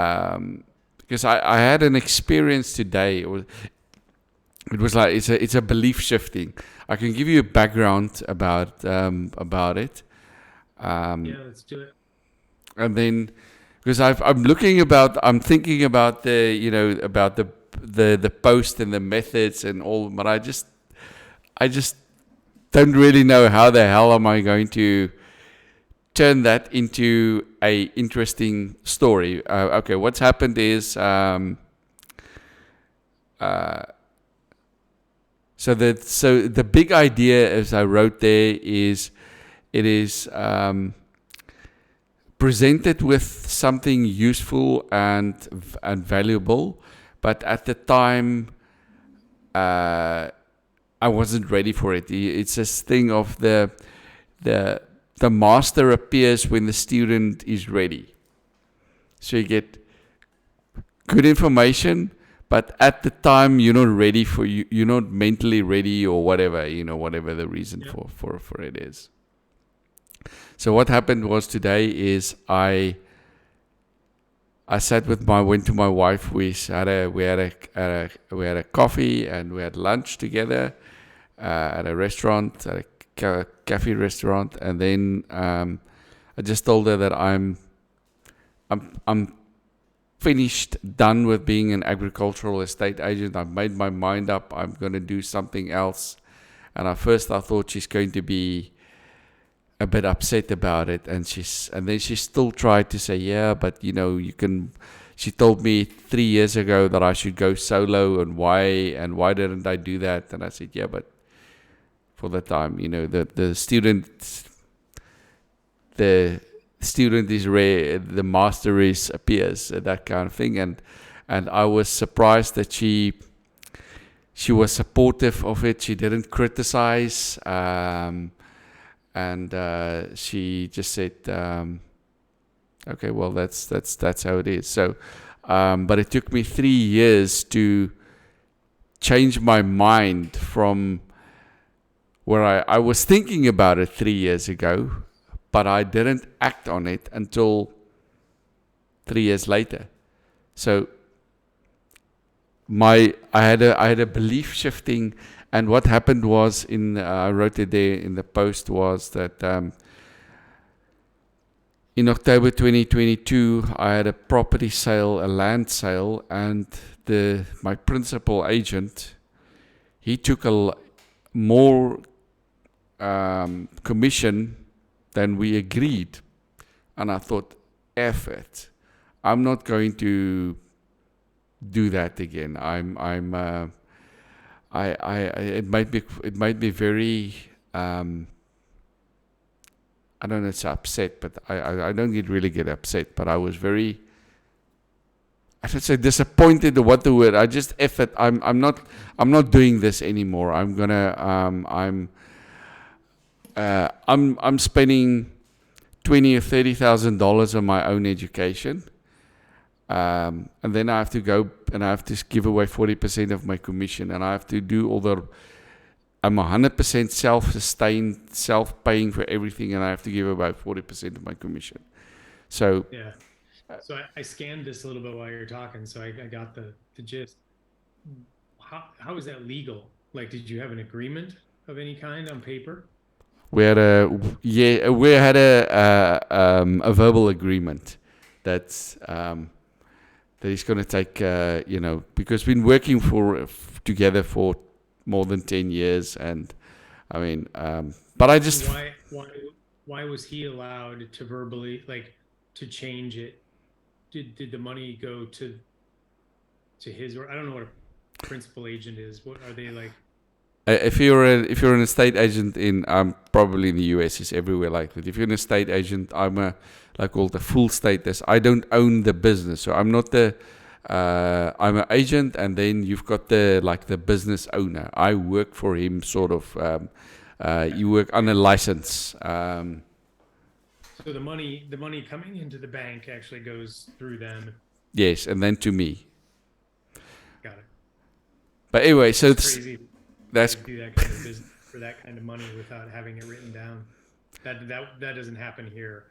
because I had an experience today. It was like it's a belief shifting. I can give you a background about it, um, Yeah, let's do it. and then because I'm thinking about about the post and the methods and all, but I just don't really know how the hell am I going to turn that into a interesting story. Okay, what's happened is uh, so the big idea, as I wrote there, is it is presented with something useful and valuable, but at the time uh, I wasn't ready for it. It's this thing of the the master appears when the student is ready. So you get good information, but at the time you're not ready you're not mentally ready or whatever, whatever the reason Yeah. for it is. So what happened was today is I went to my wife. We had a coffee and we had lunch together at a restaurant, at a cafe restaurant, and then I just told her that I'm finished, done with being an agricultural estate agent. I've made my mind up. I'm going to do something else. And at first I thought she's going to be a bit upset about it, and then she still tried to say, yeah, but you can. She told me 3 years ago that I should go solo, and why didn't I do that? And I said, yeah, but for the time, the student is rare, the master is appears, that kind of thing, and I was surprised that she was supportive of it. She didn't criticize. And she just said, "Okay, well, that's how it is." So, but it took me 3 years to change my mind from where I was thinking about it 3 years ago, but I didn't act on it until 3 years later. So I had a belief shifting, and what happened was I wrote it there in the post was that in October 2022 I had a property sale, a land sale, and my principal agent, he took more commission than we agreed, and I thought, F it, I'm not going to do that again. It might be very, I don't know, it's upset, but I don't really get upset, but I was very, I should say, disappointed, or what the word. I just F it. I'm not doing this anymore. I'm spending $20,000 or $30,000 on my own education. And then I have to go and I have to give away 40% of my commission, and I have to do I'm 100% self-sustained, self-paying for everything, and I have to give about 40% of my commission. So, Yeah. So I scanned this a little bit while you're talking, so I got the gist. How is that legal? Like, did you have an agreement of any kind on paper? we had a verbal agreement that's that he's going to take, because we've been working together for more than 10 years. And I mean, but I And just, why was he allowed to verbally, like, to change it? Did the money go to his, or I don't know what a principal agent is. What are they like? if you're an estate agent probably in the US, it's everywhere like that. If you're an estate agent, I'm like called a full status. I don't own the business, so I'm not I'm an agent, and then you've got the business owner. I work for him, sort of. Okay. You work on a license. So the money coming into the bank actually goes through them. Yes, and then to me. Got it. But anyway, so It's crazy that's to do that kind of business for that kind of money without having it written down. That doesn't happen here.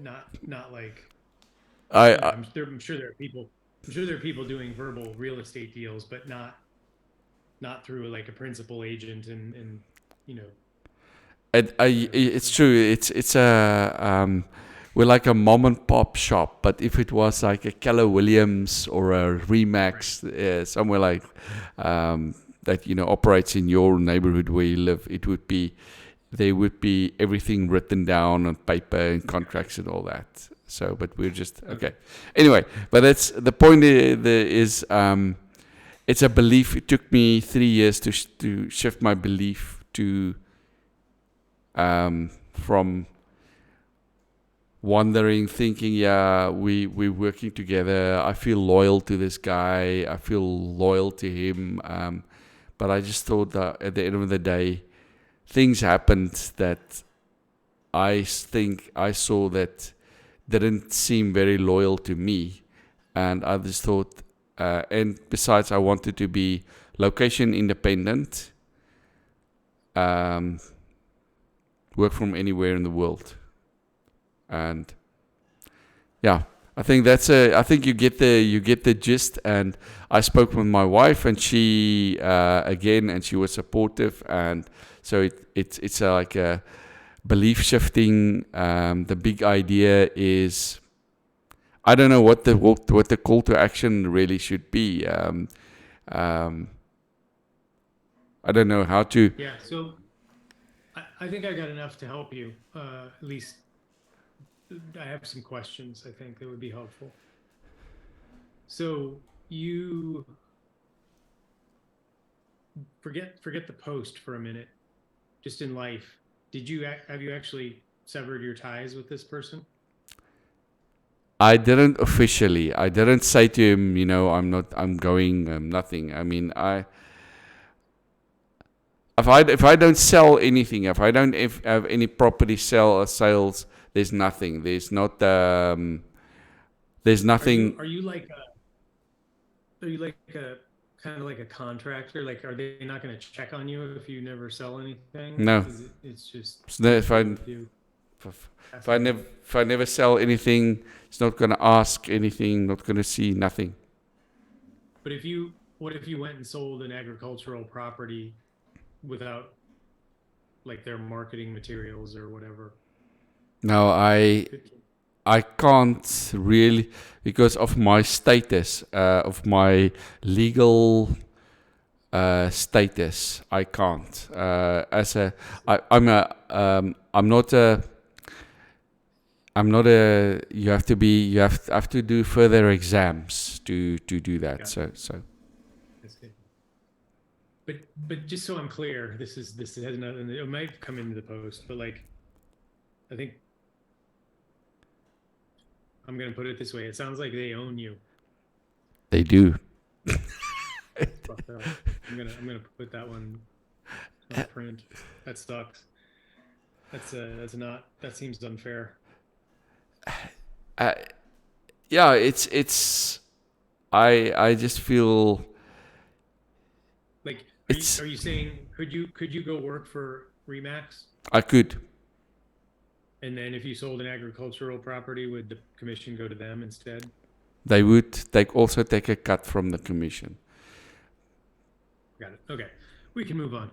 Not like No, I I'm sure there are people. I'm sure there are people doing verbal real estate deals, but not through like a principal agent and you know whatever. it's So true. It's a we're like a mom and pop shop, but if it was like a Keller Williams or a right. Remax, somewhere like um, that, operates in your neighborhood where you live, it would be there would be everything written down on paper and Gotcha. contracts and all that. So, but we're just okay. Okay. Anyway, but that's the point. Is it's a belief. It took me 3 years to shift my belief to from wondering, thinking, yeah, we're working together. I feel loyal to this guy. I feel loyal to him. But I just thought that at the end of the day, things happened that I think I saw that didn't seem very loyal to me, and I just thought. And besides, I wanted to be location independent, um, work from anywhere in the world, and yeah, I think I think you get the gist. And I spoke with my wife, and she again, and she was supportive, and so it's like a belief shifting. The big idea is I don't know what the call to action really should be. Um, I don't know how to. Yeah. So I think I got enough to help you. At least I have some questions. I think that would be helpful. So you forget the post for a minute. Just in life, have you actually severed your ties with this person? I didn't officially. I didn't say to him, I'm not. I'm going. Nothing. I mean, if I don't sell anything, if I don't have any property sales, there's nothing. There's Are you nothing. are you like are you like a kind of like a contractor? Like, are they not going to check on you if you never sell anything? No. It's just So if okay I with you? if, if I never Fascinating. if I never sell anything, it's not gonna ask anything. Not gonna see nothing. But what if you went and sold an agricultural property without like their marketing materials or whatever? No, I Could, I can't really because of my status, of my legal status. I can't. As a, I see. I'm not a. I'm not a. You have to be. You have to do further exams to do that. Got it. So I see. But just so I'm clear, this has nothing. It might come into the post, but like I think I'm gonna put it this way. It sounds like they own you. they do. That's fucked up. I'm gonna put that one on print. That sucks. That's not that seems unfair. Uh, yeah, it's. I just feel Like, it's. are you saying could you go work for Remax, I could. and then if you sold an agricultural property, would the commission go to them instead? They would take a cut from the commission. Got it. Okay, we can move on.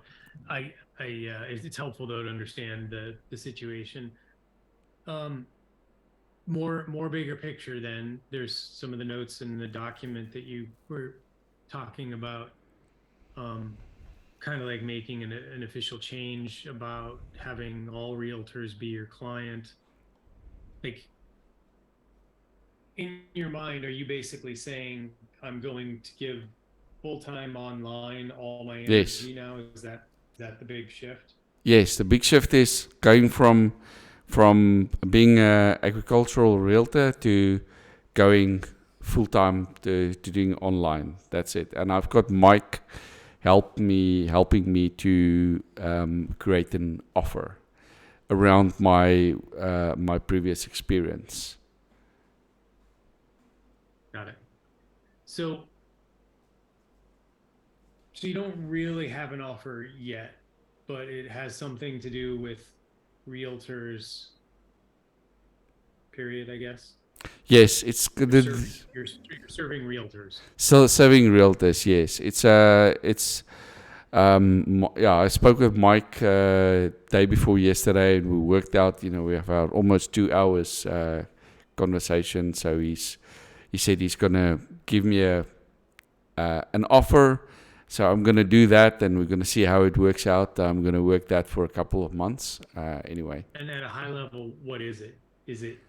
It's helpful though to understand the situation. Um, more bigger picture. Then there's some of the notes in the document that you were talking about. Um, kind of like making an official change about having all realtors be your client. Like in your mind, are you basically saying I'm going to give full time online all my Yes. energy now? Is that the big shift? Yes, the big shift is going from being a agricultural realtor to going full time to doing online. That's it. And I've got Mike helping me to create an offer around my previous experience. Got it. So so you don't really have an offer yet, but it has something to do with realtors, period, I guess. Yes, it's You're serving you're serving realtors. so serving realtors. Yes, it's yeah. I spoke with Mike day before yesterday, and we worked out. We have our almost 2 hours conversation. So he said he's gonna give me an offer. So I'm gonna do that, and we're gonna see how it works out. I'm gonna work that for a couple of months. Anyway. And at a high level, what is it? Is it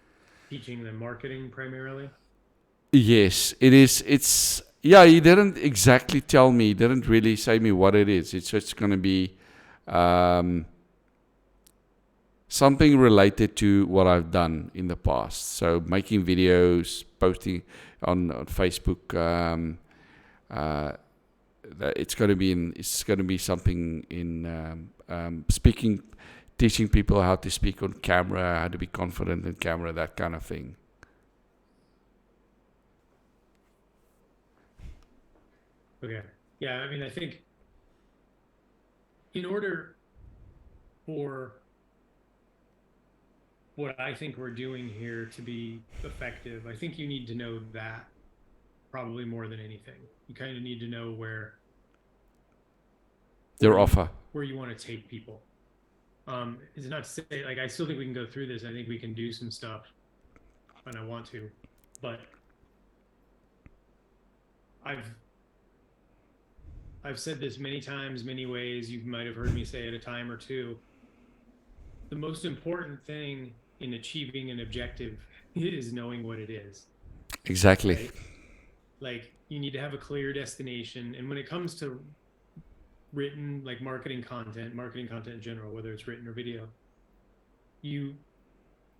teaching them marketing primarily? Yes, it is. It's yeah. He didn't exactly tell me. He didn't really say me what it is. It's just going to be um, something related to what I've done in the past. So making videos, posting on Facebook. Uh, it's going to be It's going to be something in speaking, teaching people how to speak on camera, how to be confident in camera, that kind of thing. Okay. Yeah, I mean, I think in order for what I think we're doing here to be effective, I think you need to know that probably more than anything. You kind of need to know Their you offer. where you want to take people. It's not to say like I still think we can go through this. I think we can do some stuff, and I want to, but I've I've said this many times, many ways. You might have heard me say it a time or two. The most important thing in achieving an objective is knowing what it is, Exactly. right? Like you need to have a clear destination. And when it comes to written, like marketing content in general, whether it's written or video, you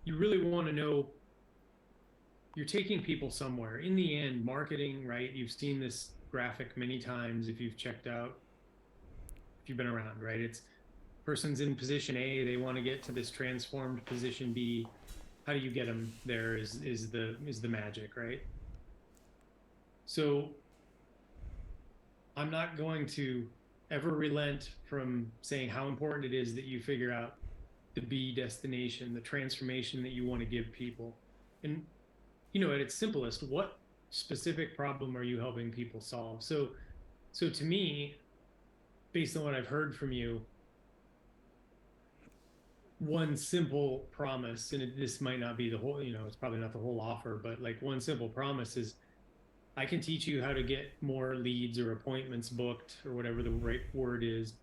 you really want to know you're taking people somewhere. In the end, marketing, right? You've seen this graphic many times if you've checked out, if you've been around, right? It's person's in position A, they want to get to this transformed position B. How do you get them there is the magic, right? So I'm not going to ever relent from saying how important it is that you figure out the B destination, the transformation that you want to give people. And at its simplest, what specific problem are you helping people solve? So to me, based on what I've heard from you, one simple promise, and this might not be the whole, it's probably not the whole offer, but like one simple promise is I can teach you how to get more leads or appointments booked or whatever the right word is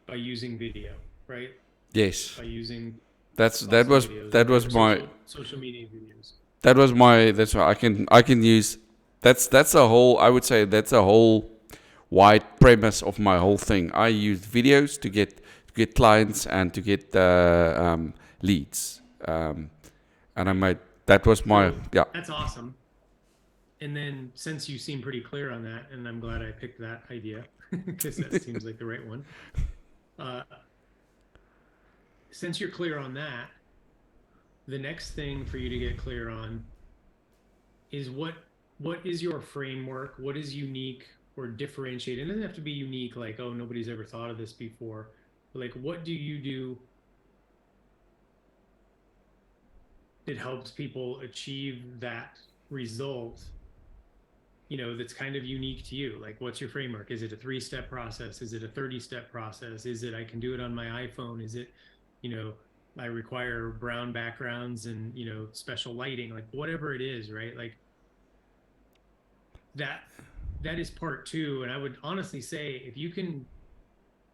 by using video, right? Yes. By using That's that awesome was videos that was or my social media videos. that's why I can use that's a whole I would say that's a whole wide premise of my whole thing. I use videos to get clients and to get leads. And I Right. might that was my So yeah. that's awesome. And then since you seem pretty clear on that, and I'm glad I picked that idea because that seems like the right one. Uh, since you're clear on that, the next thing for you to get clear on is what is your framework? What is unique or differentiated? It doesn't have to be unique, like, oh, nobody's ever thought of this before. But like, what do you do that helps people achieve that result, that's kind of unique to you? Like, what's your framework? Is it a 3-step process? Is it a 30-step process? Is it I can do it on my iPhone? Is it, you know, I require brown backgrounds and, special lighting, like whatever it is, right? Like that that is part two. And I would honestly say if you can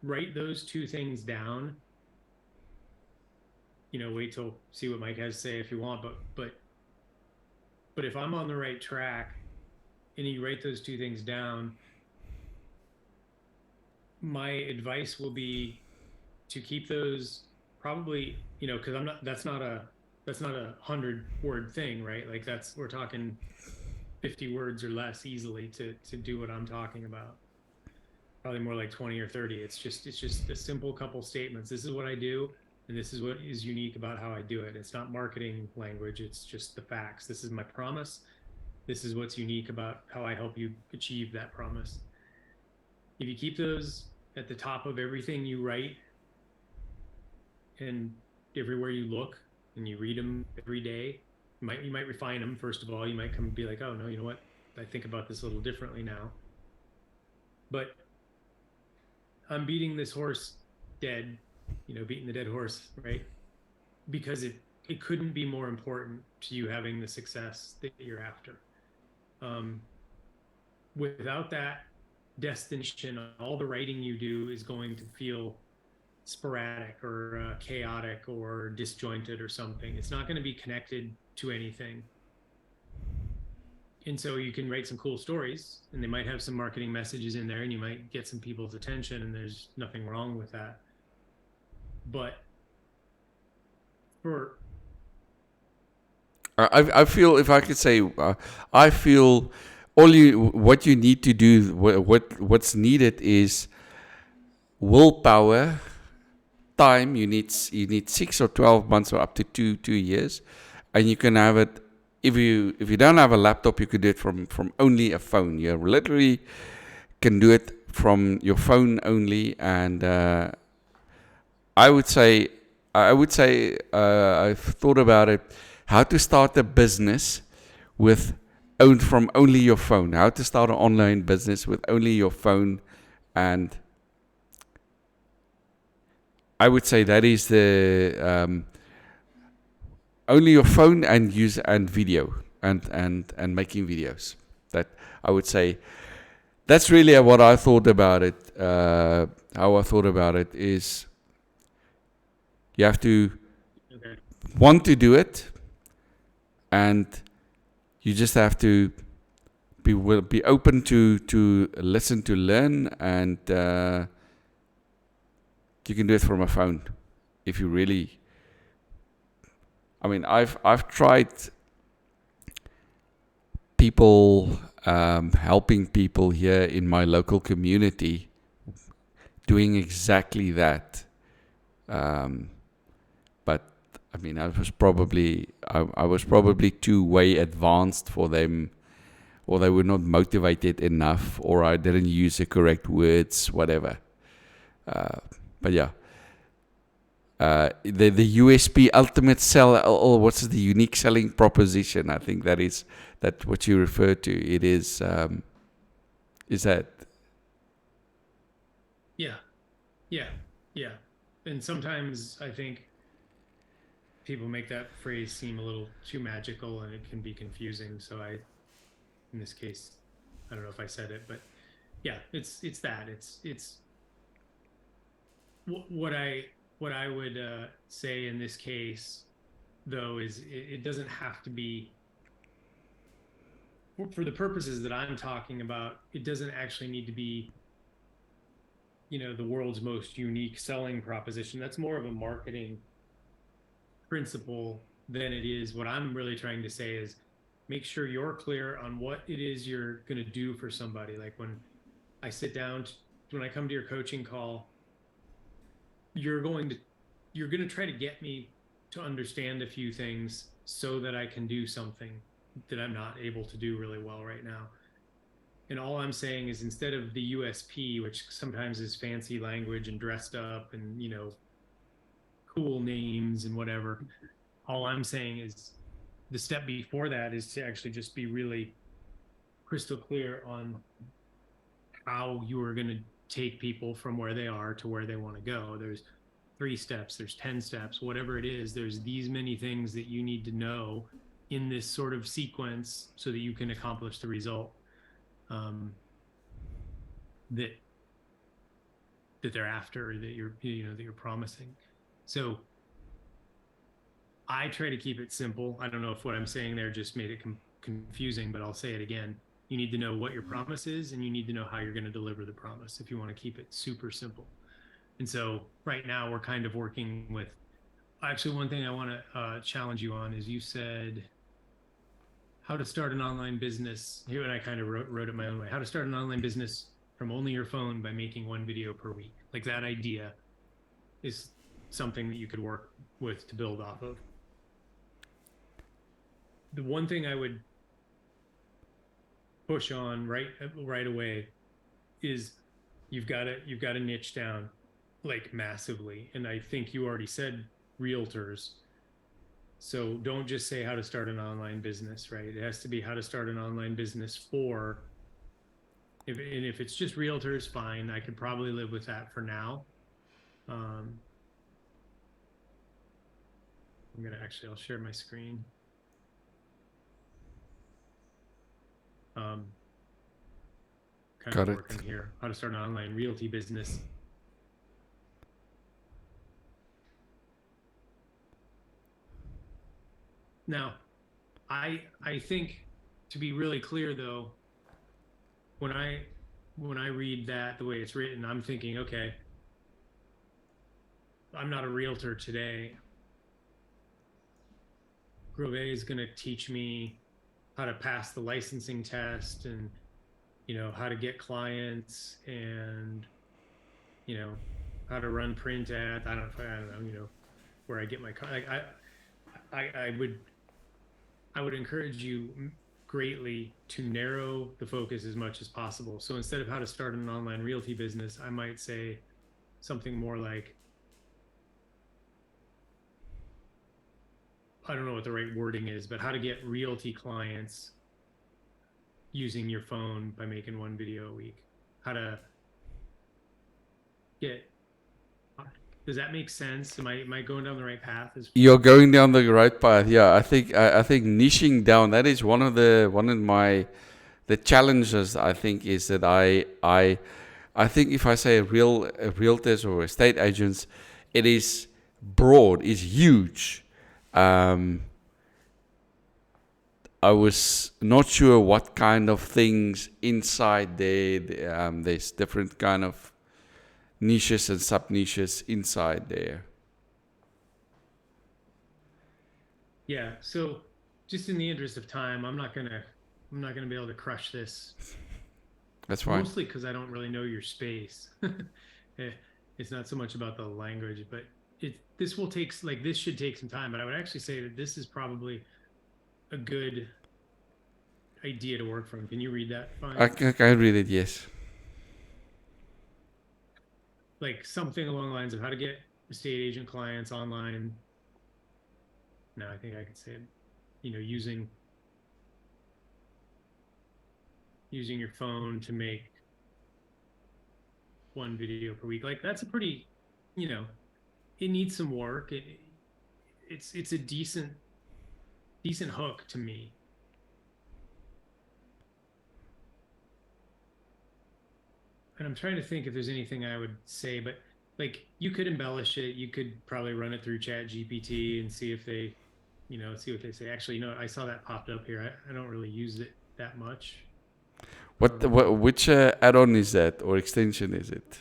write those two things down, wait till see what Mike has to say if you want, but if I'm on the right track and you write those two things down, my advice will be to keep those probably, because that's not a 100-word thing, right? Like we're talking 50 words or less easily to do what I'm talking about. Probably more like 20 or 30. It's just a simple couple statements. This is what I do, and this is what is unique about how I do it. It's not marketing language. It's just the facts. This is my promise. This is what's unique about how I help you achieve that promise. If you keep those at the top of everything you write and everywhere you look and you read them every day, You might refine them. First of all, you might come and be like, oh no, you know what, I think about this a little differently now. But I'm beating this horse dead, beating the dead horse, right? Because it couldn't be more important to you having the success that you're after. um, Without that destination, all the writing you do is going to feel sporadic or chaotic or disjointed or something. It's not going to be connected to anything. And so you can write some cool stories and they might have some marketing messages in there and you might get some people's attention, and there's nothing wrong with that. But for I feel, if I could say, I feel what you need to do, what's needed is willpower, time. You need 6 or 12 months or up to 2 years, and you can have it. If you don't have a laptop, you could do it from only a phone. You literally can do it from your phone only, and I would say, I've thought about it, how to start a business from only your phone. How to start an online business with only your phone, and I would say that is the only your phone and video and making videos. That, I would say, that's really what I thought about it. How I thought about it is, you have to okay. want to do it, and you just have to be open to listen, to learn, and you can do it from a phone if you really. I mean, I've tried people, helping people here in my local community doing exactly that. But I mean, I was probably too way advanced for them, or they were not motivated enough, or I didn't use the correct words, whatever. But yeah, the USP, ultimate sell, or what's the unique selling proposition? I think that what you refer to. It is that. Yeah, yeah, yeah. And sometimes I think people make that phrase seem a little too magical and it can be confusing. So in this case, I don't know if I said it, but yeah, it's that. It's what I would say in this case, though, is it doesn't have to be for the purposes that I'm talking about. It doesn't actually need to be, the world's most unique selling proposition. That's more of a marketing principle than it is. What I'm really trying to say is make sure you're clear on what it is you're going to do for somebody. Like when I sit down, when I come to your coaching call, you're going to try to get me to understand a few things so that I can do something that I'm not able to do really well right now. And all I'm saying is, instead of the USP, which sometimes is fancy language and dressed up and, cool names and whatever, all I'm saying is the step before that is to actually just be really crystal clear on how you are going to take people from where they are to where they want to go. There's 3 steps, there's 10 steps, whatever it is. There's these many things that you need to know in this sort of sequence so that you can accomplish the result that they're after, that you're promising. So I try to keep it simple. I don't know if what I'm saying there just made it confusing, but I'll say it again. You need to know what your promise is, and you need to know how you're going to deliver the promise if you want to keep it super simple. And so right now we're kind of working with, actually, one thing I want to challenge you on is, you said how to start an online business here, and I kind of wrote it my own way. How to start an online business from only your phone by making 1 video per week. Like, that idea is something that you could work with to build off of. The one thing I would push on right away is you've got to niche down, like, massively. And I think you already said realtors. So don't just say how to start an online business, right? It has to be how to start an online business for, and if it's just realtors, fine. I could probably live with that for now. Um, I'll share my screen. Um, Kind of Got it. working here, how to start an online realty business. Now, I think, to be really clear though, when I read that the way it's written, I'm thinking, okay, I'm not a realtor today. Grove is going to teach me how to pass the licensing test, and how to get clients, and you know how to run print ads. I don't know, where I get my like I would encourage you greatly to narrow the focus as much as possible. So instead of how to start an online realty business, I might say something more like, I don't know what the right wording is, but how to get realty clients using your phone by making one video a week. How to get, does that make sense? Am I going down the right path? Is You're going down the right path. Yeah, I think niching down, that is one of my the challenges. I think is that I think if I say realtors or estate agents, it is broad, is huge. Um, I was not sure what kind of things inside there. There's different kind of niches and sub niches inside there. Yeah, so just in the interest of time, I'm not gonna be able to crush this, That's fine. mostly because I don't really know your space. Eh, it's not so much about the language, but this should take some time. But I would actually say that this is probably a good idea to work from. Can you read that I, fine? I can read it. Yes. Like something along the lines of how to get estate agent clients online. No, I think I could say it, using your phone to make one video per week. Like that's a pretty, you know, it needs some work. It's a decent hook to me. And I'm trying to think if there's anything I would say, but like you could embellish it. You could probably run it through Chat GPT and see if they, see what they say. Actually, I saw that popped up here. I don't really use it that much. Which add-on is that or extension is it?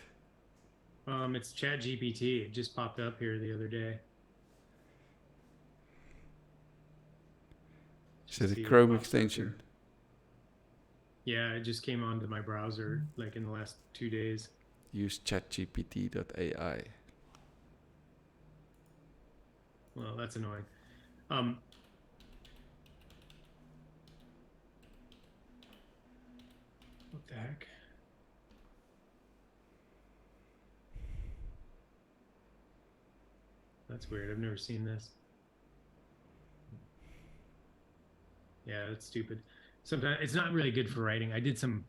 It's Chat GPT. It just popped up here the other day. Is Just it a see what Chrome pops up extension? here. Yeah, it just came onto my browser like in the last 2 days. Use chatgpt.ai. Well, that's annoying. What the heck? That's weird. I've never seen this. Yeah, that's stupid. Sometimes it's not really good for writing. I did some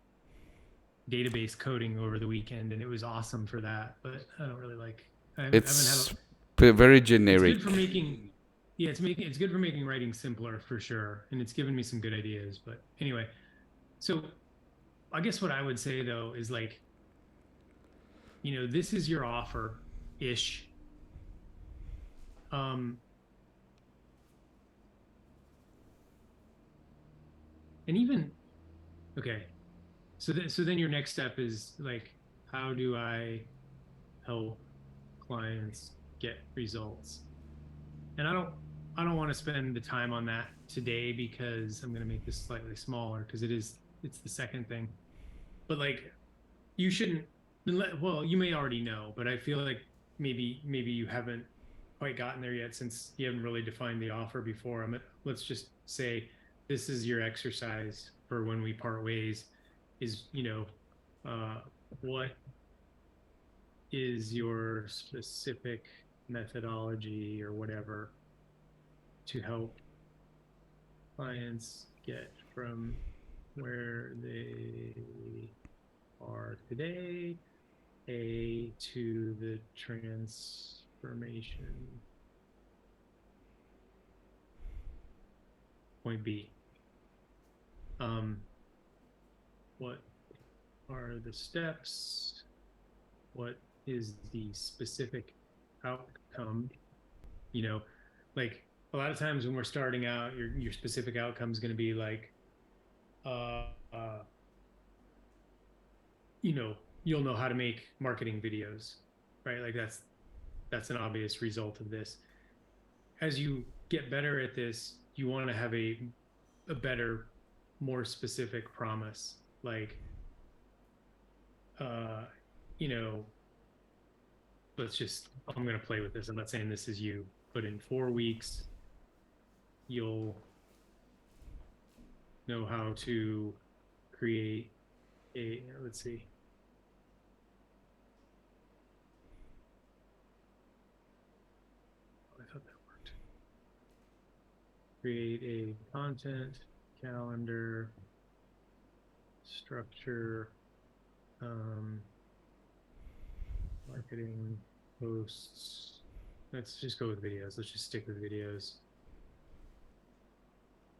database coding over the weekend and it was awesome for that, but I don't really like, I haven't had It's very it's generic. good for making, yeah, it's good for making writing simpler for sure. And it's given me some good ideas, but anyway, so I guess what I would say though is like, this is your offer ish. Um, and even, okay. So then your next step is like, how do I help clients get results? And I don't want to spend the time on that today because I'm going to make this slightly smaller because it's the second thing. But like you shouldn't, well, you may already know, but I feel like maybe you haven't quite gotten there yet since you haven't really defined the offer before. Let's just say this is your exercise for when we part ways is, uh, what is your specific methodology or whatever to help clients get from where they are today, A, to the transformation point B. What are the steps? What is the specific outcome? You know, like a lot of times when we're starting out, your specific outcome is going to be like, uh, uh, you'll know how to make marketing videos, right? Like that's an obvious result of this. As you get better at this, you want to have a better, more specific promise. Like, uh, you know, I'm going to play with this. I'm not saying this is you, but in 4 weeks, you'll know how to create let's see. I thought that worked. Create a content calendar structure, marketing posts. Let's just go with videos. Let's just stick with videos.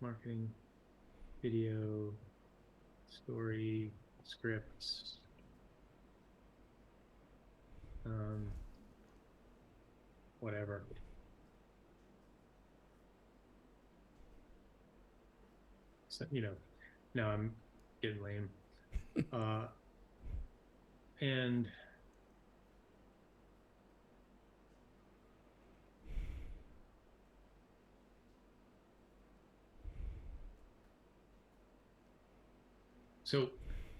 Marketing, video, story, scripts, whatever. So, now I'm getting lame. And so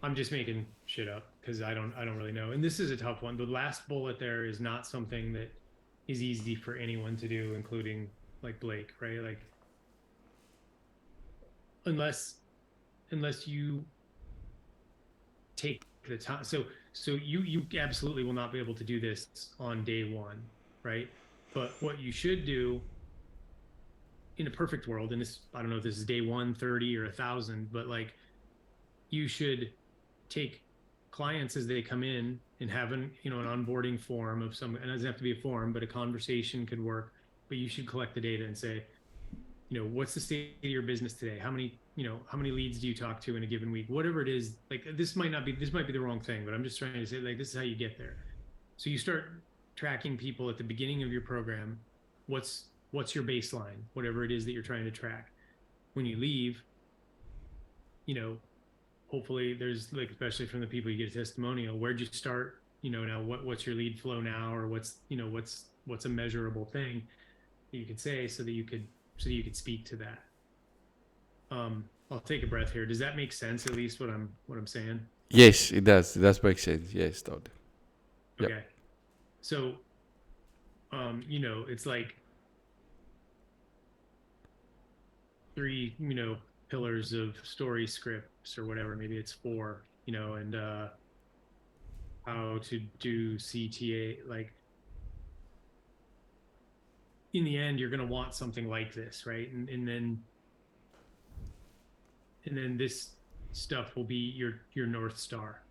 I'm just making shit up because I don't really know. And this is a tough one. The last bullet there is not something that is easy for anyone to do, including like Blake, right? Like unless you take the time. So you absolutely will not be able to do this on day one, right? But what you should do in a perfect world, and this, I don't know if this is day 130 or 1,000, but like you should take clients as they come in and have an onboarding form of some, and it doesn't have to be a form, but a conversation could work. But you should collect the data and say, what's the state of your business today? How many leads do you talk to in a given week? Whatever it is, like this might be the wrong thing, but I'm just trying to say, like, this is how you get there. So you start tracking people at the beginning of your program. What's your baseline, whatever it is that you're trying to track. When you leave, hopefully there's, like, especially from the people you get a testimonial, where'd you start? Now what's your lead flow now, or what's a measurable thing that you could say so that you could speak to that. I'll take a breath here. Does that make sense? At least what I'm saying. Yes, it does. It does make sense. Yes, Todd. Okay. Yep. So, it's like 3, pillars of story scripts or whatever. Maybe it's 4, and how to do CTA. Like, in the end, you're going to want something like this, right? And then this stuff will be your North Star.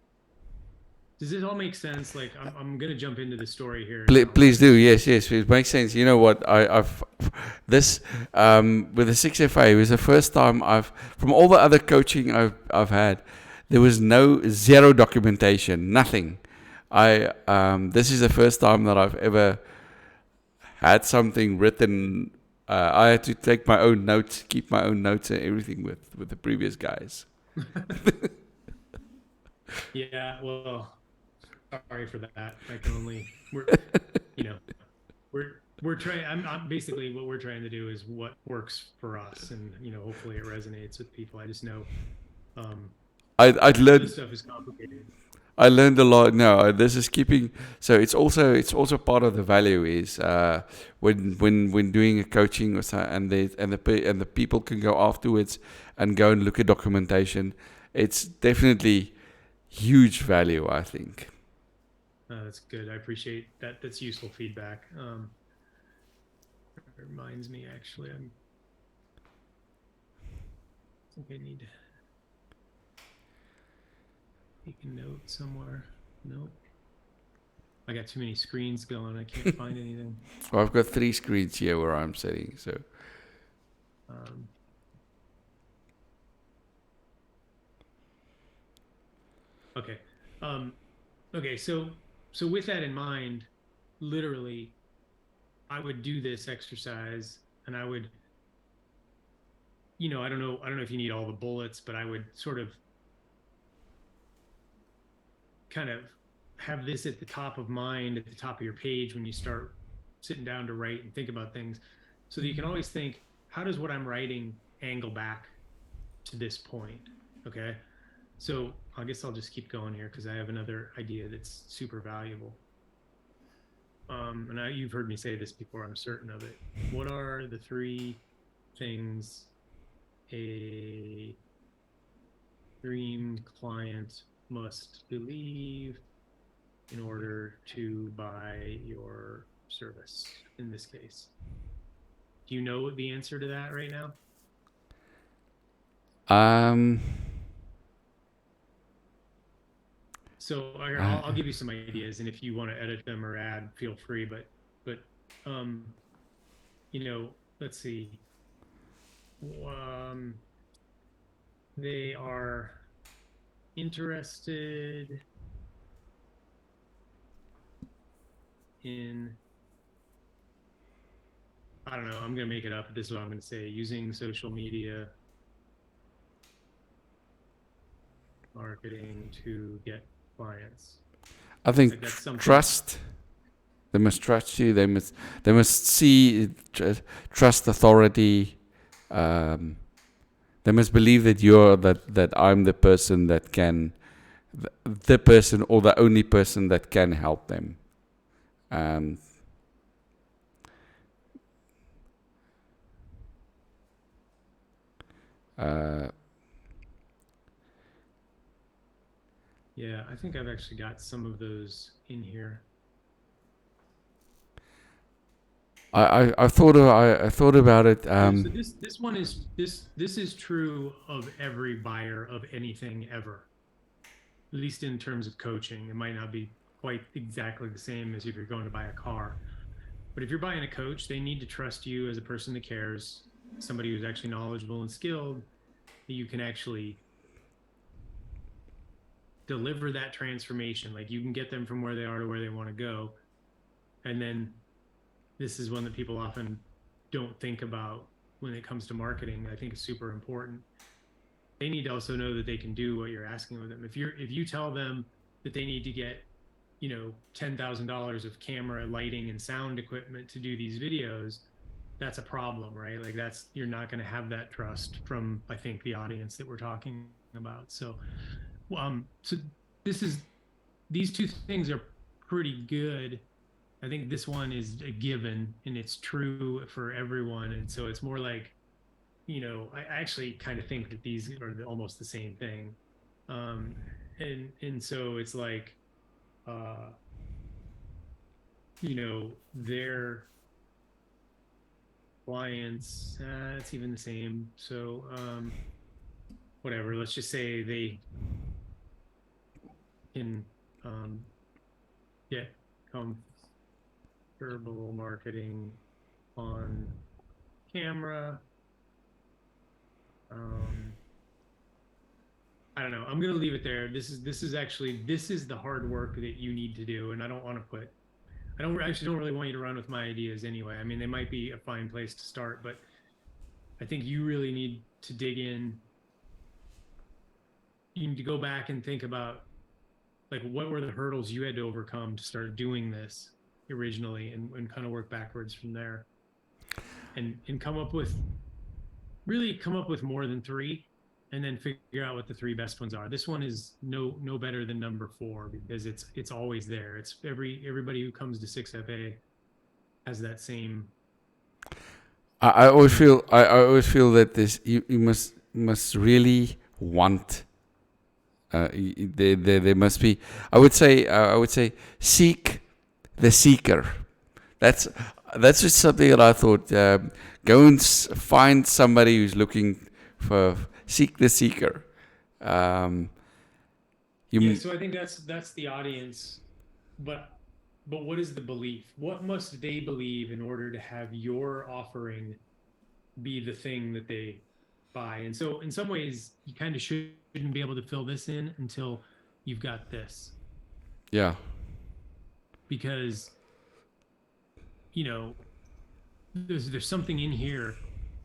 Does this all make sense? Like, I'm going to jump into the story here. Please do. Yes, it makes sense. You know what? I've this with the 6FA, it was the first time from all the other coaching I've had, there was zero documentation, nothing. This is the first time that I've ever had something written. I had to take my own notes, keep my own notes and everything with the previous guys. Yeah, well, sorry for that. I can only we're trying. I'm basically, what we're trying to do is what works for us, and hopefully it resonates with people. I just know I learned this stuff is complicated. I learned a lot. No, this is keeping. So it's also part of the value is when doing a coaching or so, and the people can go afterwards and go and look at documentation. It's definitely huge value, I think. That's good. I appreciate that. That's useful feedback. It reminds me, actually, I'm think I need to take a note somewhere. Nope. I got too many screens going. I can't find anything. Well, I've got 3 screens here where I'm sitting, so. Um, okay. Okay. So with that in mind, literally, I would do this exercise, and I would, I don't know if you need all the bullets, but I would sort of kind of have this at the top of mind, at the top of your page when you start sitting down to write and think about things, so that you can always think, how does what I'm writing angle back to this point? Okay. So I guess I'll just keep going here because I have another idea that's super valuable. And you've heard me say this before, I'm certain of it. What are the 3 things a dream client must believe in order to buy your service in this case? Do you know the answer to that right now? So I'll give you some ideas, and if you want to edit them or add, feel free. But let's see. They are interested in, I don't know, I'm going to make it up. This is what I'm going to say: using social media marketing to get clients. I think trust. They must trust you. They must see trust authority. They must believe that you're that I'm the person that can, the person or the only person that can help them. Yeah, I think I've actually got some of those in here. I thought about it. So this one is this is true of every buyer of anything ever, at least in terms of coaching. It might not be quite exactly the same as if you're going to buy a car, but if you're buying a coach, they need to trust you as a person that cares, somebody who's actually knowledgeable and skilled, that you can actually deliver that transformation. Like, you can get them from where they are to where they want to go. And then this is one that people often don't think about when it comes to marketing. I think it's super important. They need to also know that they can do what you're asking of them. If you tell them that they need to get, $10,000 of camera, lighting, and sound equipment to do these videos, that's a problem, right? Like, you're not going to have that trust from, I think, the audience that we're talking about. So these 2 things are pretty good. I think this one is a given, and it's true for everyone. And so it's more like, I actually kind of think that these are almost the same thing. And so it's like, their clients, it's even the same. So whatever, let's just say they can get comfortable marketing on camera. I don't know. I'm going to leave it there. This is the hard work that you need to do. And I don't really want you to run with my ideas anyway. I mean, they might be a fine place to start, but I think you really need to dig in. You need to go back and think about, like, what were the hurdles you had to overcome to start doing this originally, and kind of work backwards from there, and come up with more than 3, and then figure out what the 3 best ones are. This one is no better than number 4, because it's always there. It's everybody who comes to 6FA has that same. I always feel that this you must really want. There must be. I would say seek the seeker. That's just something that I thought. Go and find somebody who's looking for seek the seeker. You So I think that's the audience, but what is the belief? What must they believe in order to have your offering be the thing that they buy? And so in some ways, you kind of shouldn't be able to fill this in until you've got this, yeah. because you know there's something in here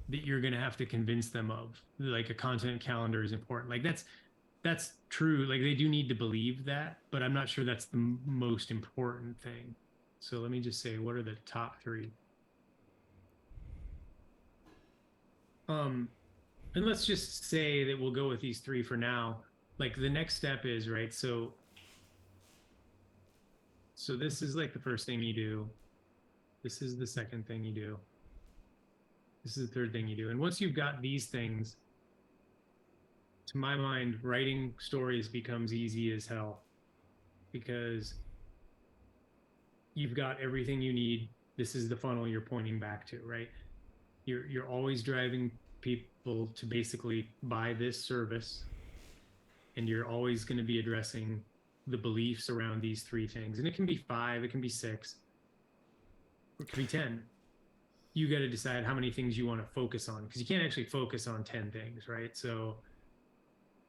that you're going to have to convince them of, like a content calendar is important. Like that's true. Like they do need to believe that, but I'm not sure that's the most important thing. So let me just say, what are the top three? And let's just say that we'll go with these three for now. Like the next step is, right, so this is like the first thing you do, this is the second thing you do, this is the third thing you do. And once you've got these things, to my mind, writing stories becomes easy as hell, because you've got everything you need. This is the funnel you're pointing back to, right? You're always driving people to basically buy this service, and you're always going to be addressing the beliefs around these three things. And it can be 5, it can be 6, it could be 10. You got to decide how many things you want to focus on, because you can't actually focus on 10 things, right? So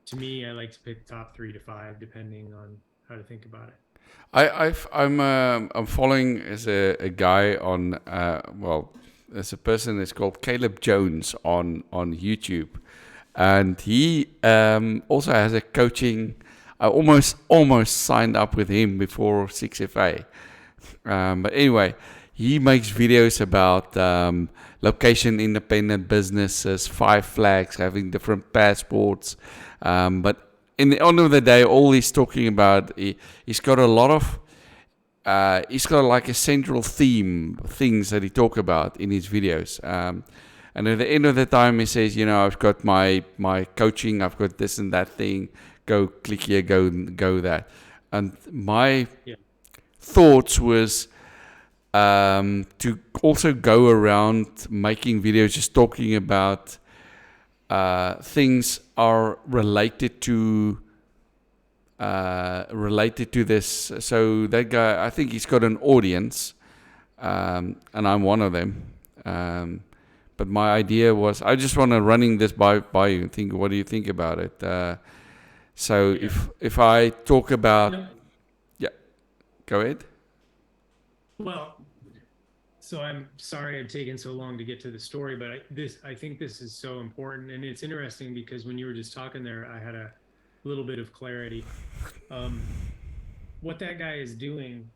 to me, I like to pick top 3 to 5, depending on how to think about it. I'm following as a guy on as a person that's called Caleb Jones on YouTube, and he also has a coaching. I almost signed up with him before 6FA, but anyway, he makes videos about location independent businesses, 5 flags, having different passports, but in the end of the day, all he's talking about, he's got a lot of, he's got like a central theme, things that he talk about in his videos. And at the end of the time, he says, I've got my coaching, I've got this and that thing, go click here, go that. And my thoughts was to also go around making videos just talking about things are related to this. So that guy, I think he's got an audience, and I'm one of them. But my idea was, I just want to running this by you and think, what do you think about it? So if I talk about, go ahead. Well, so I'm sorry I've taken so long to get to the story, but I think this is so important, and it's interesting because when you were just talking there, I had a little bit of clarity. What that guy is doing,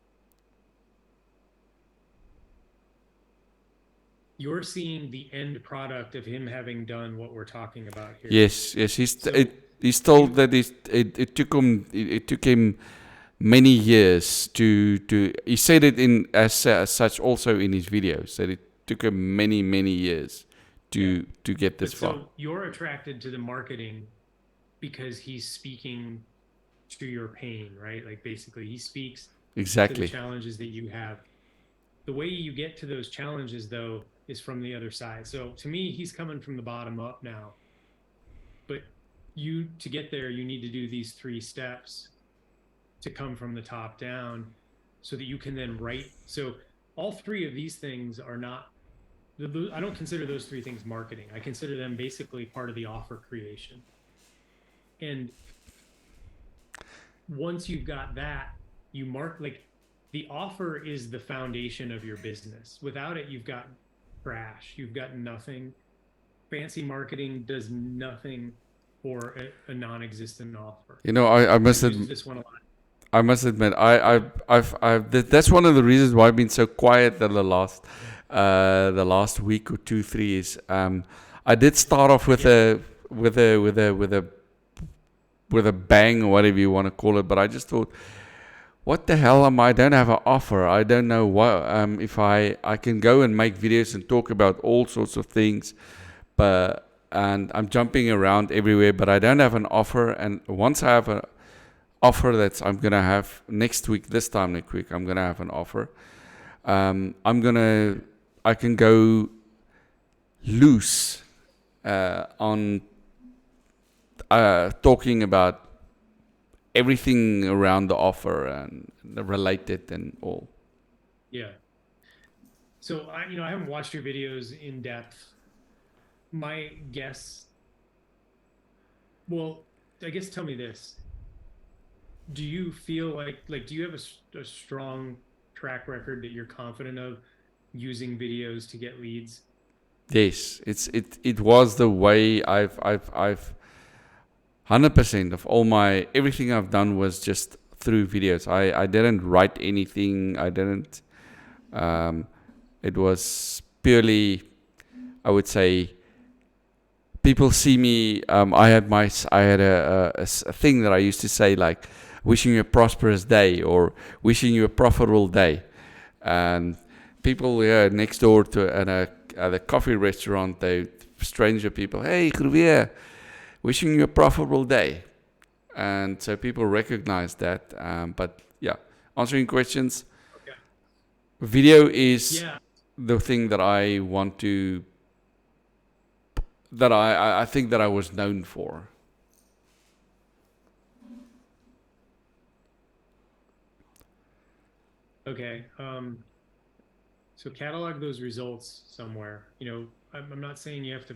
you're seeing the end product of him having done what we're talking about here. Yes. He's told that it took him many years to he said it in as such also in his videos, that it took him many years to get this far. So you're attracted to the marketing because he's speaking to your pain, right? Like basically he speaks exactly to the challenges that you have. The way you get to those challenges though is from the other side. So to me, he's coming from the bottom up now, but to get there, you need to do these 3 steps to come from the top down, so that you can then write. So all 3 of these things are not, I don't consider those 3 things marketing. I consider them basically part of the offer creation. And once you've got that, you like the offer is the foundation of your business. Without it, you've got trash. You've got nothing. Fancy marketing does nothing for a non-existent offer. I must admit, this one a lot. I must admit, that's one of the reasons why I've been so quiet the last week or 2, 3 is I did start off with a bang or whatever you want to call it, but I just thought, what the hell I don't have an offer. I don't know what if I can go and make videos and talk about all sorts of things, and I'm jumping around everywhere, but I don't have an offer. And once I have an offer that I'm gonna have next week, I'm gonna have an offer. I can go loose on talking about everything around the offer and the related and all. Yeah. So I haven't watched your videos in depth. My guess, well, I guess tell me this. Do you feel like do you have a strong track record that you're confident of using videos to get leads? Yes, it was the way I've 100% of all my everything I've done was just through videos. I didn't write anything. I didn't. Um, it was purely, I would say, people see me. I had a thing that I used to say like, wishing you a prosperous day or wishing you a profitable day, and people here next door to at a coffee restaurant, they stranger people, hey, Groevier, wishing you a profitable day. And so people recognize that. But yeah, answering questions, Okay. video is Yeah. the thing that I want to, that I think that I was known for. Okay. So catalog those results somewhere. I'm not saying you have to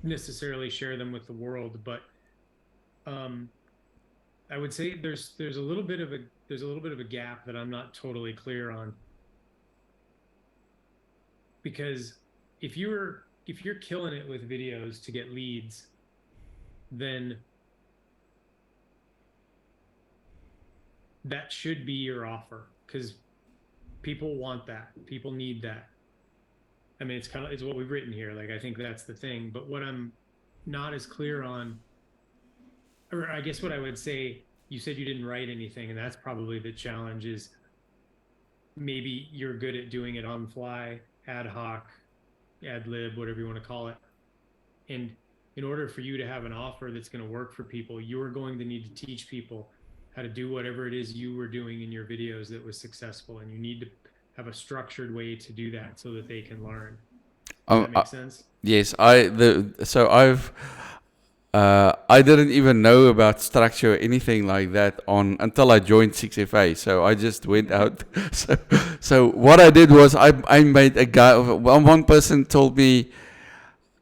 necessarily share them with the world, but um, I would say there's a little bit of a gap that I'm not totally clear on, because if you're killing it with videos to get leads, then that should be your offer, because people want that. People need that. I mean, it's what we've written here. Like, I think that's the thing. But what I'm not as clear on, or I guess what I would say, you said you didn't write anything, and that's probably the challenge, is maybe you're good at doing it on fly, ad hoc, ad lib, whatever you want to call it. And in order for you to have an offer that's going to work for people, you're going to need to teach people how to do whatever it is you were doing in your videos that was successful. And you need to have a structured way to do that so that they can learn. Does Um, that uh, make sense? yes, I didn't even know about structure or anything like that on until I joined 6FA. So I just went out. So what I did was I made a guy. One person told me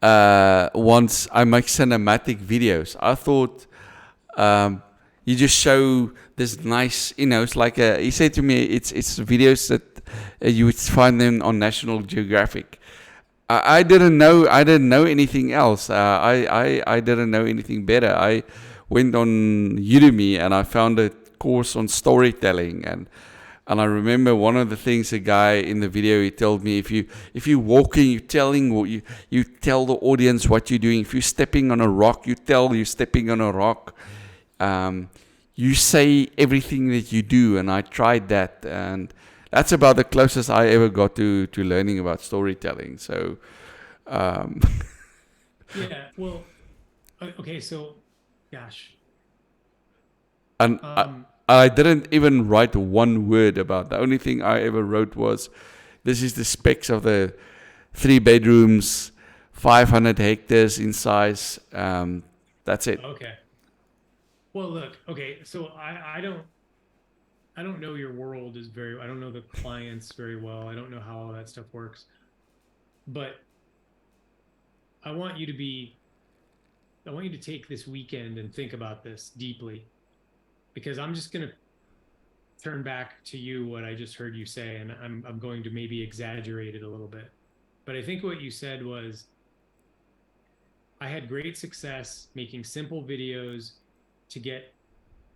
once I make cinematic videos. I thought you just show this nice, it's like he said to me, it's videos that you would find them on National Geographic. I didn't know anything else. I didn't know anything better. I went on Udemy and I found a course on storytelling, and I remember one of the things a guy in the video, he told me, if you walking, you telling what you tell the audience what you're doing. If you're stepping on a rock, you tell you're stepping on a rock. Um, you say everything that you do, and I tried that, and that's about the closest I ever got to learning about storytelling. So, um, Yeah. Well, okay. So, gosh, and um, I didn't even write one word about. The only thing I ever wrote was, "This is the specs of the 3 bedrooms, 500 hectares in size." That's it. okay. Well, look, okay. So I don't know your world I don't know the clients very well. I don't know how all that stuff works, but I want you to be, I want you to take this weekend and think about this deeply, because I'm just going to turn back to you what I just heard you say, and I'm going to maybe exaggerate it a little bit. But I think what you said was, I had great success making simple videos to get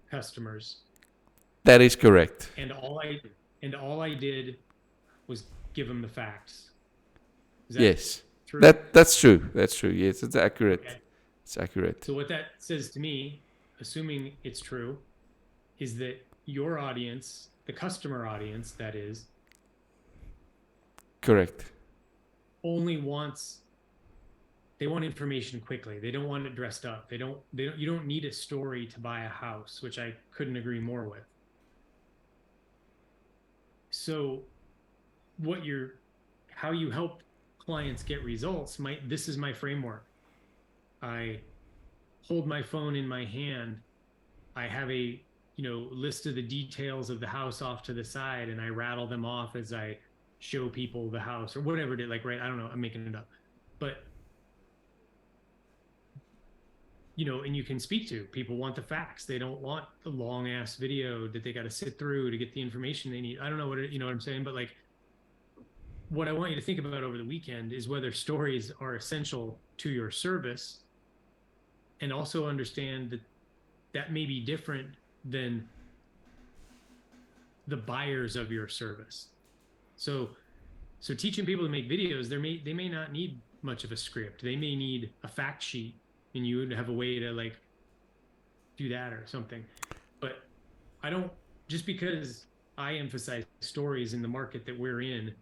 customers, That is correct. and all I did was give them the facts. Is that Yes, true? that's true. That's true. Yes, it's accurate. Okay. It's accurate. So what that says to me, assuming it's true, is that your audience, the customer audience, that is, Correct. only wants, they want information quickly. They don't want it dressed up. You don't need a story to buy a house, which I couldn't agree more with. So what you're how you help clients get results, this is my framework. I hold my phone in my hand. I have a, list of the details of the house off to the side, and I rattle them off as I show people the house or whatever it is. Like, right, I don't know, I'm making it up. But and you can speak to people want the facts. They don't want the long ass video that they got to sit through to get the information they need. I don't know you know what I'm saying, but like, what I want you to think about over the weekend is whether stories are essential to your service, and also understand that that may be different than the buyers of your service. So teaching people to make videos, they may not need much of a script. They may need a fact sheet, and you would have a way to like do that or something. But I don't, just because I emphasize stories in the market that we're in,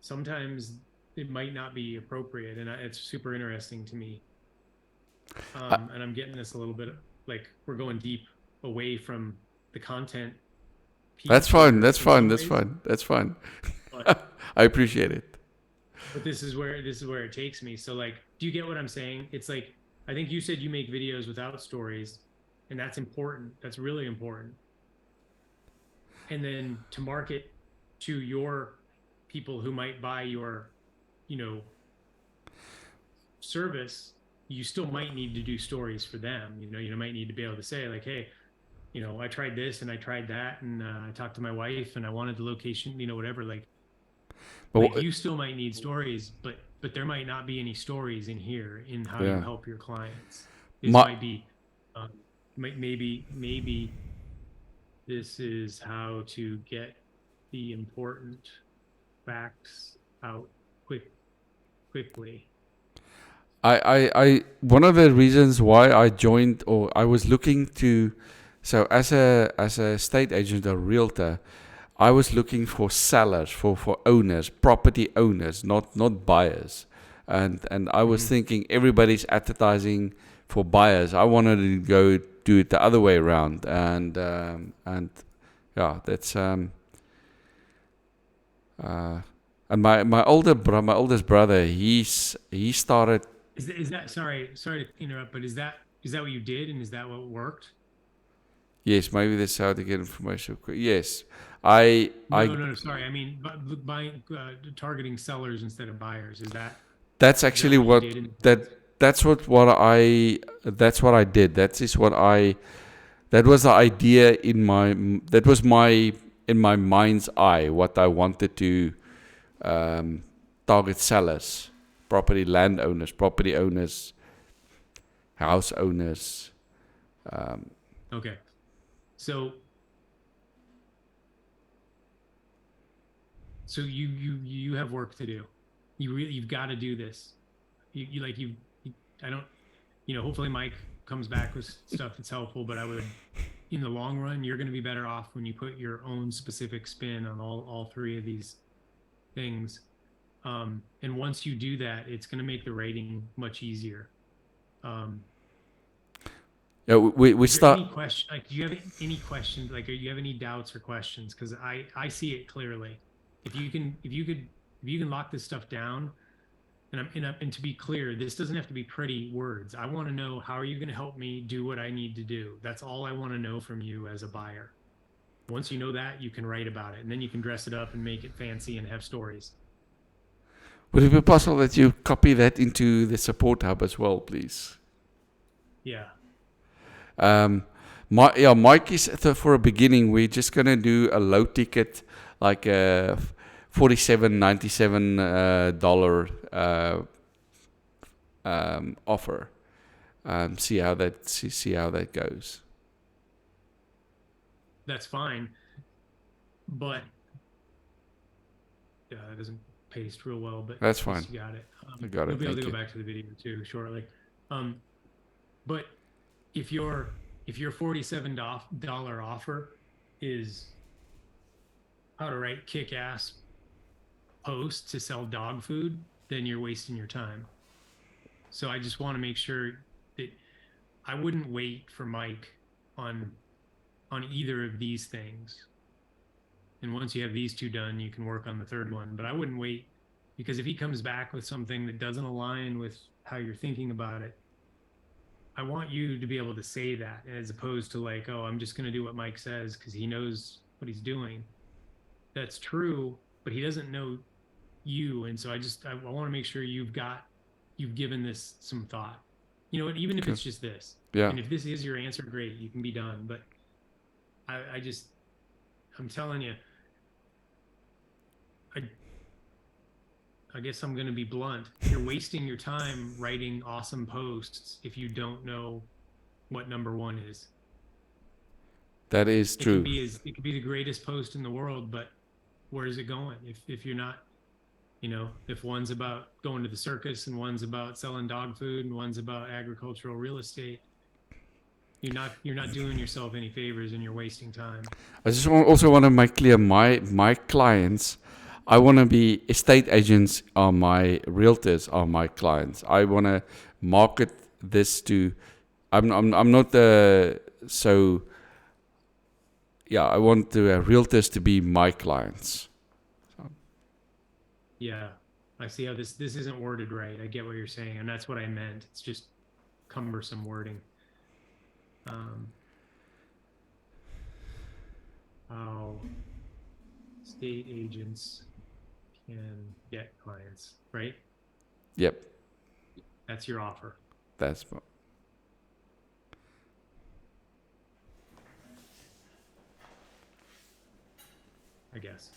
sometimes it might not be appropriate, and it's super interesting to me. And I'm getting this a little bit like we're going deep away from the content That's piece fine. here That's in fine. some That's ways, fine. That's fine. but I appreciate it. this is where it takes me. So like, do you get what I'm saying? It's like, I think you said you make videos without stories, and that's important. That's really important. And then to market to your people who might buy your, you know, service, you still might need to do stories for them. You might need to be able to say like, hey, I tried this and I tried that, and I talked to my wife and I wanted the location, whatever. Like But you still might need stories, but there might not be any stories in here in how you yeah, help your clients. This my might be, um, maybe this is how to get the important facts out quickly. one of the reasons why I joined, or I was looking to, so as a state agent or realtor, I was looking for sellers, for owners, property owners, not buyers. And I was Mm-hmm. thinking everybody's advertising for buyers. I wanted to go do it the other way around. And yeah, that's uh and my oldest brother, he started. Is that sorry to interrupt, but is that what you did, and is that what worked? Yes, maybe that's how to get information. Yes, I No, sorry. I mean, buying, targeting sellers instead of buyers. that's Is that actually what you what did in the that past? that's what I did. That was the idea that was my in my mind's eye what I wanted to um, target sellers, property owners, house owners. Um, Okay. So you have work to do. You've got to do this. You like you I don't, hopefully Mike comes back with stuff that's helpful, but I would, in the long run, you're going to be better off when you put your own specific spin on all three of these things. And once you do that, it's going to make the rating much easier. Um, yeah, we is there start. any question? Like, do you have any questions? Like, do you have any doubts or questions? Because I see it clearly. If you can lock this stuff down, and to be clear, this doesn't have to be pretty words. I want to know, how are you going to help me do what I need to do? That's all I want to know from you as a buyer. Once you know that, you can write about it, and then you can dress it up and make it fancy and have stories. Would it be possible that you copy that into the support hub as well, please? Yeah. Um, Mike is for a beginning. We're just gonna do a low ticket, like a $47.97 dollar offer. See how that goes. That's fine, but that doesn't paste real well, but That's at fine. least you got it. I got You'll it. be able to Thank go you. back to the video too shortly. But if your $47 offer is how to write kick-ass posts to sell dog food, then you're wasting your time. So I just want to make sure that I wouldn't wait for Mike on either of these things. And once you have these two done, you can work on the third one. But I wouldn't wait Because if he comes back with something that doesn't align with how you're thinking about it, I want you to be able to say that, as opposed to like, oh, I'm just going to do what Mike says because he knows what he's doing. That's true, but he doesn't know you. And so I want to make sure you've given this some thought, and even if Okay. it's just this, Yeah. and if this is your answer, great, you can be done. But I just, I'm telling you, I, I guess I'm going to be blunt. You're wasting your time writing awesome posts if you don't know what number one is. That is true. It could be the greatest post in the world, but where is it going? If you're not, if one's about going to the circus and one's about selling dog food and one's about agricultural real estate, you're not doing yourself any favors and you're wasting time. I just also want to make clear my clients. I want to be estate agents are my realtors are my clients. I want to market this to. I'm not the so. Yeah, I want the realtors to be my clients. Yeah. I see how this isn't worded right. I get what you're saying, and that's what I meant. It's just cumbersome wording. How state agents can get clients, right? Yep, That's your offer, that's I guess.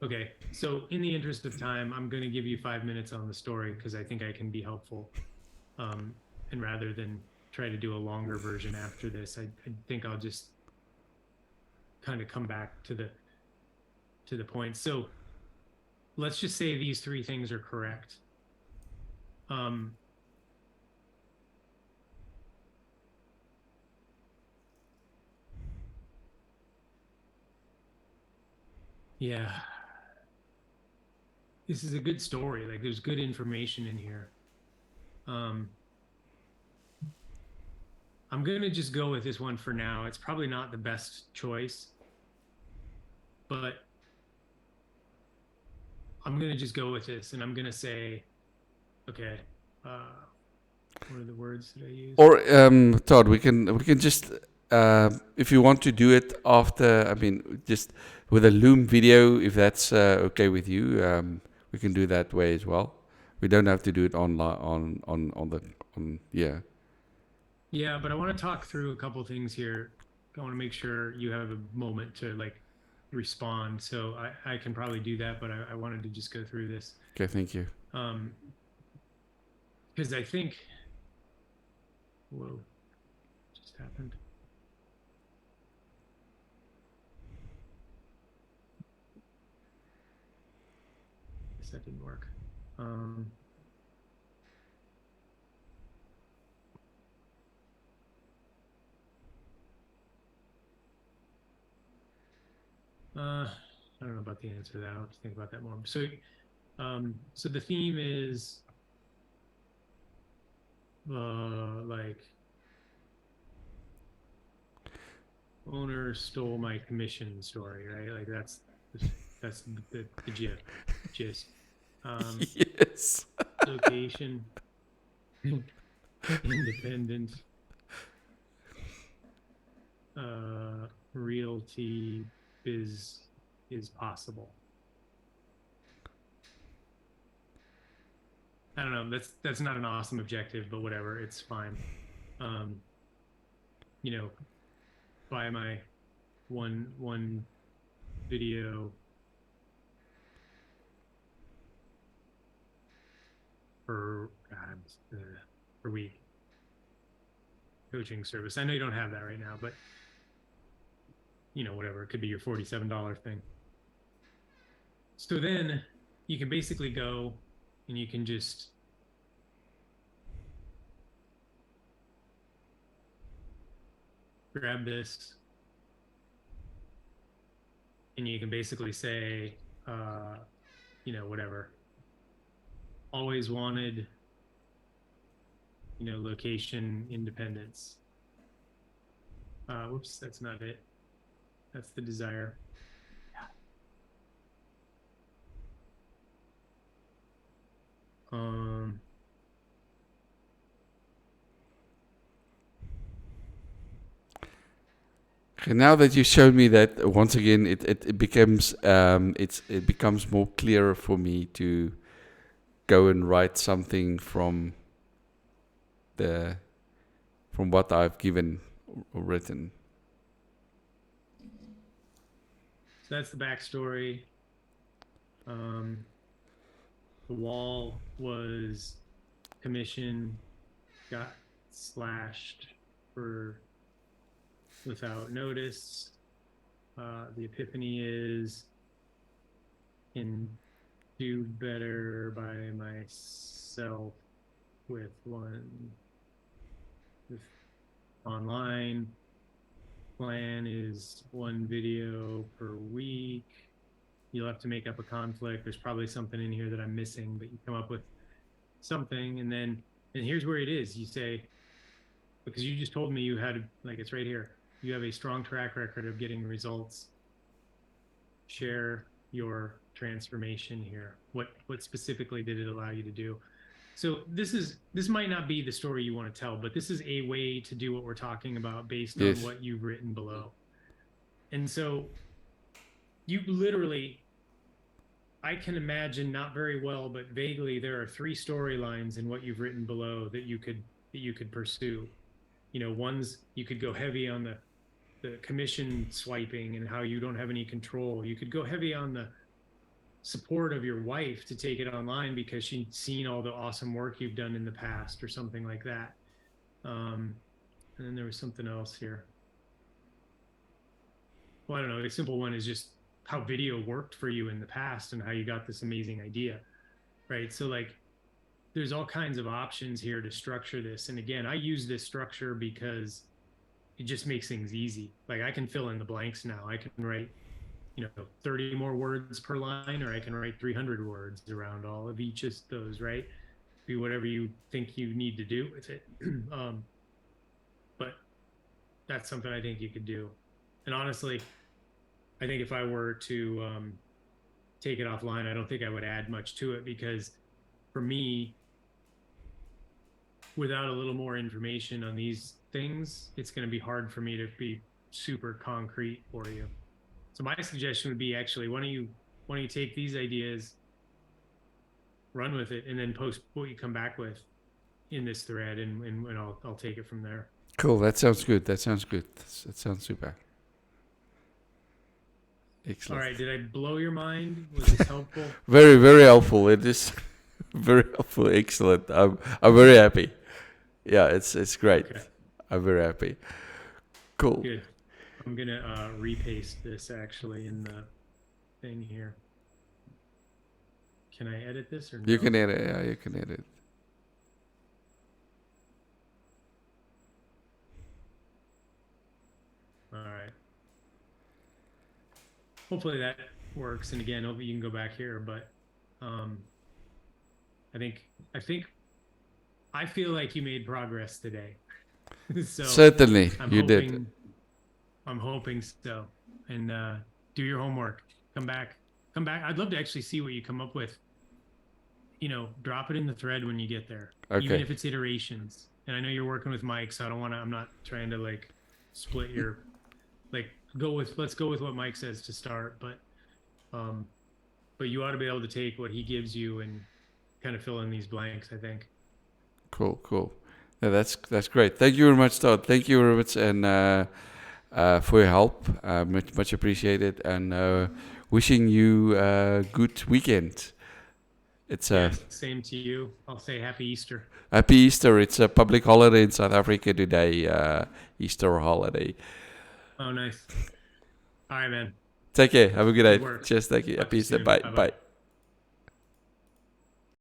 Okay, so in the interest of time, I'm going to give you 5 minutes on the story because I think I can be helpful. Um, and rather than try to do a longer version after this, I think I'll just kind of come back to the point. So let's just say these three things are correct. Um, yeah, this is a good story. Like there's good information in here. Um, I'm gonna just go with this one for now. It's probably not the best choice, but I'm gonna just go with this, and I'm gonna say, okay, what are the words that I use? Or Todd, we can just if you want to do it after. I mean, just with a Loom video, if that's okay with you, we can do that way as well. We don't have to do it online on the on yeah. Yeah, but I want to talk through a couple things here. I want to make sure you have a moment to like respond. So I can probably do that, but I wanted to just go through this. Okay, thank you. Because I think, whoa, just happened. Guess that didn't work. I don't know about the answer to that. I'll have to think about that more. So the theme is like owner stole my commission story, right? Like that's the gist. Yes. Location, independent, realty is possible. I don't know. That's not an awesome objective, but whatever. It's fine. Um, buy my one video per per week coaching service. I know you don't have that right now, but whatever. It could be your $47 thing. So then you can basically go and you can just grab this and you can basically say, whatever. Always wanted location independence. Whoops, that's not it. That's the desire. Um, Okay, now that you showed me that, once again, it becomes it becomes more clear for me to go and write something the from what I've given or written. so that's the backstory. The wall was commissioned, got slashed for without notice. The epiphany is can do better by myself with online. Plan is one video per week. You'll have to make up a conflict. There's probably something in here that I'm missing, but you come up with something, and here's where it is. You say, because you just told me you had, like, it's right here. You have a strong track record of getting results. Share your transformation here. What specifically did it allow you to do? So this might not be the story you want to tell, but this is a way to do what we're talking about based on what you've written below. And so you literally, I can imagine, not very well, but vaguely, there are 3 storylines in what you've written below that you could pursue. One's, you could go heavy on the commission swiping and how you don't have any control. You could go heavy on the support of your wife to take it online because she'd seen all the awesome work you've done in the past or something like that. And then there was something else here. Well, I don't know. A simple one is just how video worked for you in the past and how you got this amazing idea, right? So, like, there's all kinds of options here to structure this. And again, I use this structure because it just makes things easy. Like, I can fill in the blanks now. I can write, 30 more words per line, or I can write 300 words around all of each of those, right? Be whatever you think you need to do with it. But that's something I think you could do. And honestly, I think if I were to take it offline, I don't think I would add much to it, because for me, without a little more information on these things, it's going to be hard for me to be super concrete for you. So my suggestion would be, actually, why don't you take these ideas, run with it, and then post what you come back with in this thread, and I'll take it from there. Cool. That sounds good. That sounds super. Excellent. All right. Did I blow your mind? Was this helpful? Very, very helpful. It is very helpful. Excellent. I'm very happy. Yeah, it's great. Okay. I'm very happy. Cool. Good. I'm gonna repaste this actually in the thing here. Can I edit this or no? You can edit. Yeah, you can edit. All right. Hopefully that works. And again, you can go back here, but I feel like you made progress today. So certainly, you did. I'm hoping so. And do your homework. Come back. I'd love to actually see what you come up with. Drop it in the thread when you get there. Okay. Even if it's iterations. And I know you're working with Mike, so I'm not trying to like split your, like, let's go with what Mike says to start. But you ought to be able to take what he gives you and kind of fill in these blanks, I think. Cool. Yeah, that's great. Thank you very much, Todd. Thank you very much, and for your help. Much appreciated, and wishing you a good weekend. It's same to you. I'll say Happy Easter. Happy Easter. It's a public holiday in South Africa today. Easter holiday. Oh, nice. All right, man. Take care. Have a good day. Cheers. Thank you. Happy Easter. Bye.